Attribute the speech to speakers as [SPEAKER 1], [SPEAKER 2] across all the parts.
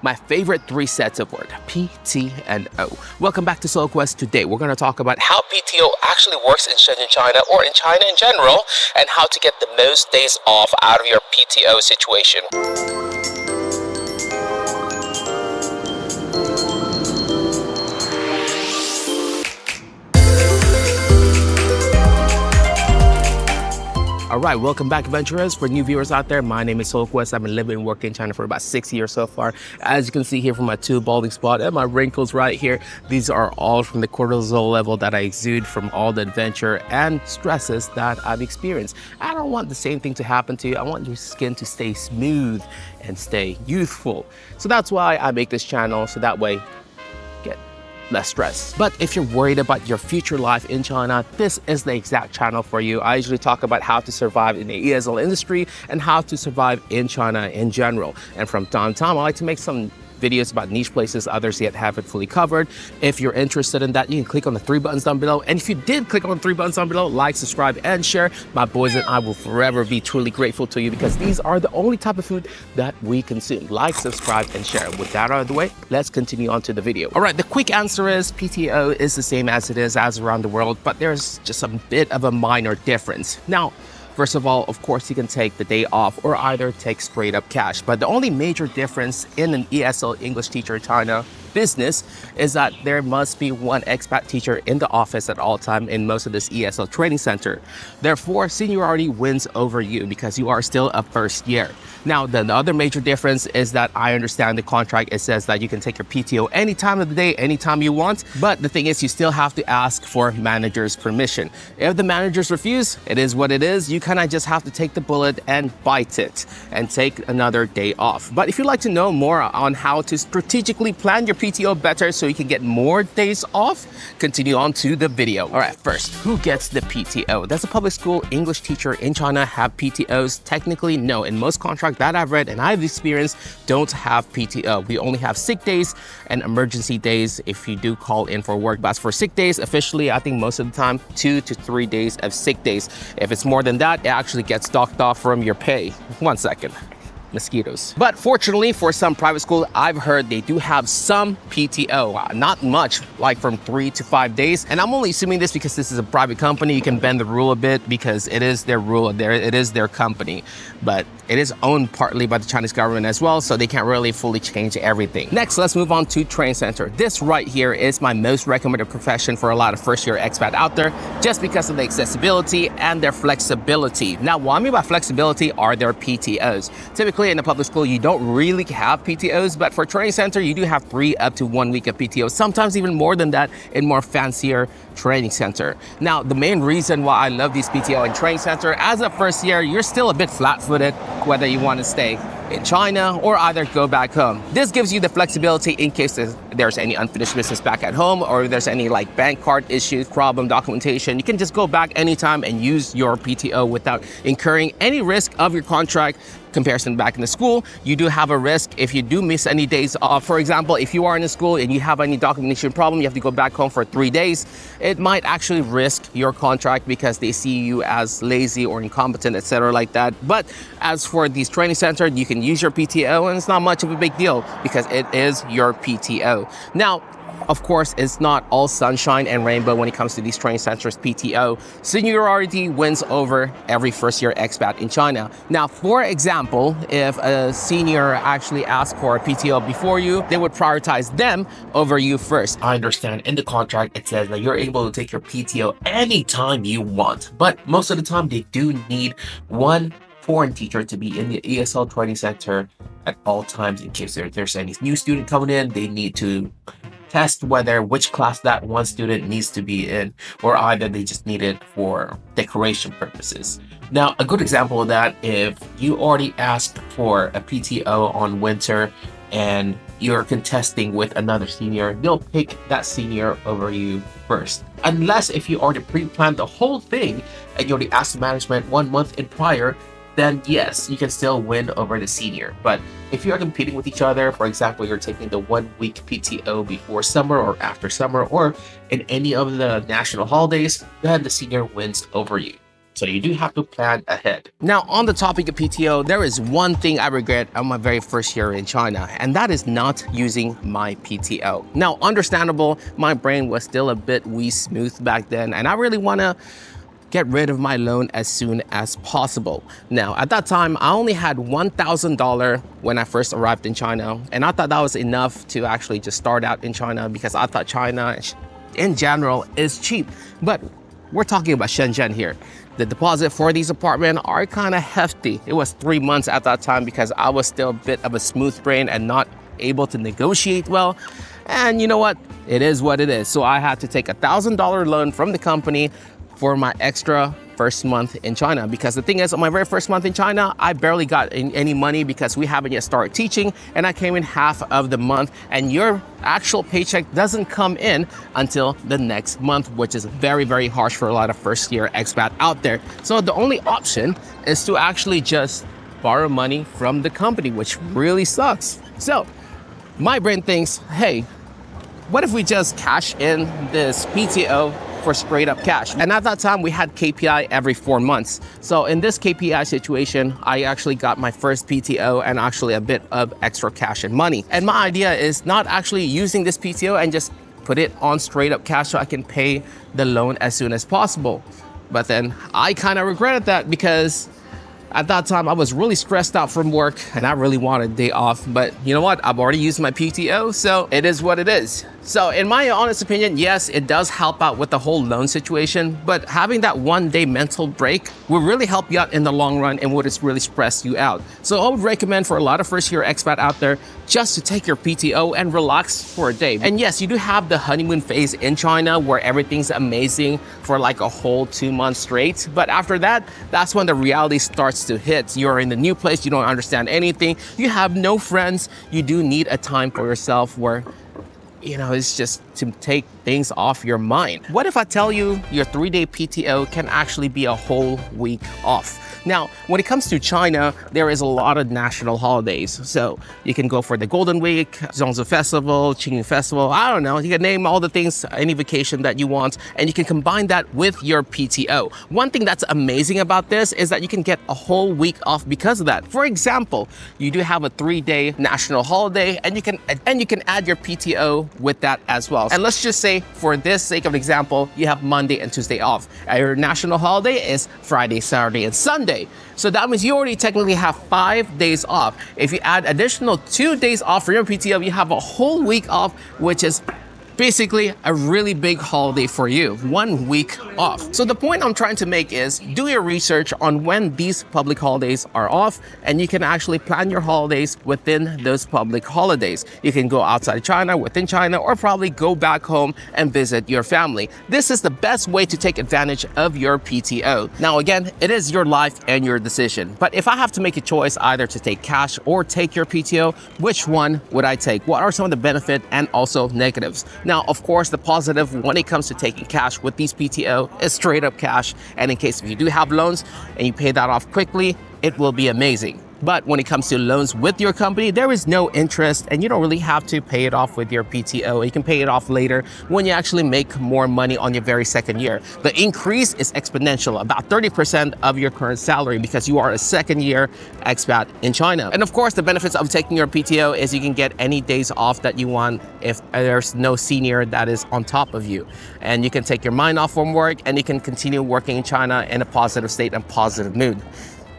[SPEAKER 1] My favorite three sets of work, P, T, and O. Welcome back to Soul Quest. Today we're going to talk about how PTO actually works in Shenzhen, China, or in China in general, and how to get the most days off out of your PTO situation. Alright, welcome back, adventurers. For new viewers out there, my name is Soul Quest. I've been living and working in China for about 6 years so far. As you can see here from my two balding spots and my wrinkles right here, these are all from the cortisol level that I exude from all the adventure and stresses that I've experienced. I don't want the same thing to happen to you. I want your skin to stay smooth and stay youthful. So that's why I make this channel, so that way get less stress. But if you're worried about your future life in China, this is the exact channel for you. I usually talk about how to survive in the ESL industry and how to survive in China in general. And from time to time, I like to make some videos about niche places others yet haven't fully covered. If you're interested in that, you can click on the 3 buttons down below. And if you did click on the 3 buttons down below, like, subscribe, and share, my boys and I will forever be truly grateful to you, because these are the only type of food that we consume. Like, subscribe, and share. With that out of the way, let's continue on to the video. All right, the quick answer is PTO is the same as it is as around the world, but there's just a bit of a minor difference. Now, first of all, of course, you can take the day off or either take straight up cash. But the only major difference in an ESL English teacher in China business is that there must be one expat teacher in the office at all time in most of this ESL training center. Therefore, seniority wins over you because you are still a first year. Now, the other major difference is that I understand the contract, it says that you can take your PTO any time of the day, anytime you want. But the thing is, you still have to ask for manager's permission. If the managers refuse, it is what it is. You kind of just have to take the bullet and bite it and take another day off. But if you'd like to know more on how to strategically plan your PTO better so you can get more days off, continue on to the video. All right, first, who gets the PTO? Does a public school English teacher in China have PTOs? Technically, no. In most contracts that I've read and I've experienced, don't have PTO. We only have sick days and emergency days if you do call in for work. But as for sick days, officially, I think most of the time, 2 to 3 days of sick days. If it's more than that, it actually gets docked off from your pay. 1 second. Mosquitoes. But fortunately, for some private schools, I've heard they do have some PTO, not much, like from 3 to 5 days. And I'm only assuming this because this is a private company. You can bend the rule a bit because it is their rule, it is their company. But it is owned partly by the Chinese government as well, so they can't really fully change everything. Next, let's move on to training center. This right here is my most recommended profession for a lot of first-year expat out there, just because of the accessibility and their flexibility. Now, what I mean by flexibility are their PTOs. Typically, in a public school, you don't really have PTOs, but for training center, you do have 3 up to 1 week of PTO, sometimes even more than that in more fancier training center. Now, the main reason why I love these PTO in training center, as a first year, you're still a bit flat-footed, whether you want to stay in China or either go back home. This gives you the flexibility in case there's any unfinished business back at home, or if there's any like bank card issues, problem, documentation. You can just go back anytime and use your PTO without incurring any risk of your contract. Comparison back in the school, you do have a risk if you do miss any days off. For example, if you are in a school and you have any documentation problem, you have to go back home for 3 days, it might actually risk your contract because they see you as lazy or incompetent, etc. like that. But as for these training centers, you can use your PTO and it's not much of a big deal because it is your PTO. Now, of course, it's not all sunshine and rainbow when it comes to these training centers PTO. Seniority wins over every first-year expat in China. Now, for example, if a senior actually asked for a PTO before you, they would prioritize them over you first. I understand in the contract it says that you're able to take your PTO anytime you want, but most of the time they do need one foreign teacher to be in the ESL training center at all times in case there's any new student coming in. They need to test which class that one student needs to be in, or either they just need it for decoration purposes. Now, a good example of that, if you already asked for a PTO on winter and you're contesting with another senior, they'll pick that senior over you first. Unless if you already pre-planned the whole thing and you already asked the management 1 month in prior, then yes, you can still win over the senior. But if you are competing with each other, for example, you're taking the 1 week PTO before summer or after summer or in any of the national holidays, then the senior wins over you. So you do have to plan ahead. Now, on the topic of PTO, there is one thing I regret on my very first year in China, and that is not using my PTO. Now, understandable, my brain was still a bit wee smooth back then, and I really want to get rid of my loan as soon as possible. Now, at that time, I only had $1,000 when I first arrived in China, and I thought that was enough to actually just start out in China because I thought China in general is cheap. But we're talking about Shenzhen here. The deposit for these apartments are kind of hefty. It was 3 months at that time because I was still a bit of a smooth brain and not able to negotiate well. And you know what? It is what it is. So I had to take $1,000 loan from the company for my extra first month in China. Because the thing is, on my very first month in China, I barely got any money because we haven't yet started teaching, and I came in half of the month, and your actual paycheck doesn't come in until the next month, which is very, very harsh for a lot of first year expat out there. So the only option is to actually just borrow money from the company, which really sucks. So my brain thinks, hey, what if we just cash in this PTO for straight up cash? And at that time, we had KPI every 4 months. So in this KPI situation, I actually got my first PTO and actually a bit of extra cash and money. And my idea is not actually using this PTO and just put it on straight up cash so I can pay the loan as soon as possible. But then I kind of regretted that because at that time, I was really stressed out from work and I really wanted a day off. But you know what? I've already used my PTO, so it is what it is. So in my honest opinion, yes, it does help out with the whole loan situation, but having that 1 day mental break will really help you out in the long run and would just really stress you out. So I would recommend for a lot of first year expat out there just to take your PTO and relax for a day. And yes, you do have the honeymoon phase in China where everything's amazing for like a whole 2 months straight. But after that, that's when the reality starts to hit. You're in the new place, you don't understand anything, you have no friends, you do need a time for yourself where it's just to take things off your mind. What if I tell you your 3-day PTO can actually be a whole week off? Now, when it comes to China, there is a lot of national holidays. So you can go for the Golden Week, Zongzi Festival, Qingming Festival, I don't know. You can name all the things, any vacation that you want, and you can combine that with your PTO. One thing that's amazing about this is that you can get a whole week off because of that. For example, you do have a 3-day national holiday, and you can add your PTO with that as well. And let's just say, for this sake of example, you have Monday and Tuesday off. Your national holiday is Friday, Saturday, and Sunday. So that means you already technically have 5 days off. If you add additional 2 days off for your PTO, you have a whole week off, which is basically a really big holiday for you, 1 week off. So the point I'm trying to make is do your research on when these public holidays are off, and you can actually plan your holidays within those public holidays. You can go outside China, within China, or probably go back home and visit your family. This is the best way to take advantage of your PTO. Now again, it is your life and your decision. But if I have to make a choice either to take cash or take your PTO, which one would I take? What are some of the benefits and also negatives? Now, of course, the positive when it comes to taking cash with these PTO is straight up cash. And in case if you do have loans and you pay that off quickly, it will be amazing. But when it comes to loans with your company, there is no interest and you don't really have to pay it off with your PTO. You can pay it off later when you actually make more money on your very second year. The increase is exponential, about 30% of your current salary because you are a second year expat in China. And of course, the benefits of taking your PTO is you can get any days off that you want if there's no senior that is on top of you. And you can take your mind off from work and you can continue working in China in a positive state and positive mood.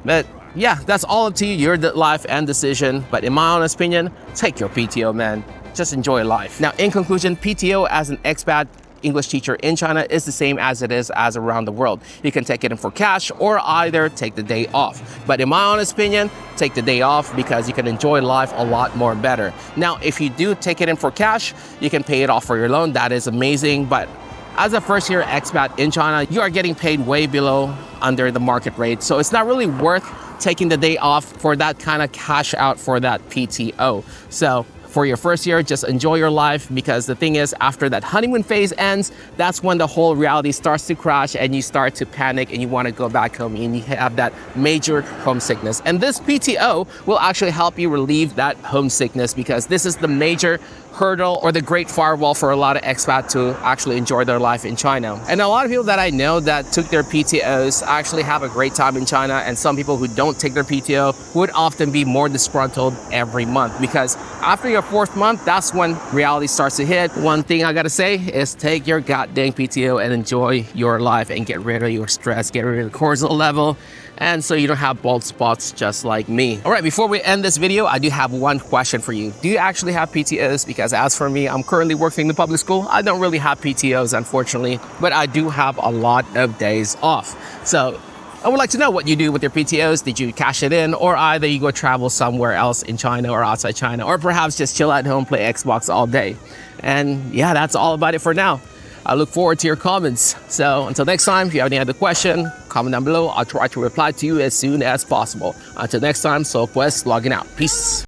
[SPEAKER 1] But yeah, that's all up to you, your life and decision. But in my honest opinion, take your PTO, man. Just enjoy life. Now, in conclusion, PTO as an expat English teacher in China is the same as it is as around the world. You can take it in for cash or either take the day off. But in my honest opinion, take the day off because you can enjoy life a lot more better. Now, if you do take it in for cash, you can pay it off for your loan. That is amazing. But as a first year expat in China, you are getting paid way below under the market rate. So it's not really worth taking the day off for that kind of cash out for that PTO. So For your first year, just enjoy your life, because the thing is, after that honeymoon phase ends, that's when the whole reality starts to crash and you start to panic and you want to go back home and you have that major homesickness. And this PTO will actually help you relieve that homesickness, because this is the major hurdle or the great firewall for a lot of expats to actually enjoy their life in China. And a lot of people that I know that took their PTOs actually have a great time in China, and some people who don't take their PTO would often be more disgruntled every month, because after your 4th month, that's when reality starts to hit. One thing I gotta say is take your goddamn PTO and enjoy your life and get rid of your stress, get rid of the cortisol level, and so you don't have bald spots just like me. All right, before we end this video, I do have one question for you. Do you actually have PTOs? Because as for me, I'm currently working in the public school. I don't really have PTOs, unfortunately, but I do have a lot of days off. So I would like to know what you do with your PTOs. Did you cash it in, or either you go travel somewhere else in China or outside China, or perhaps just chill at home, play Xbox all day? And yeah, that's all about it for now. I look forward to your comments. So until next time, if you have any other question, comment down below. I'll try to reply to you as soon as possible. Until next time, SoulQuest logging out. Peace.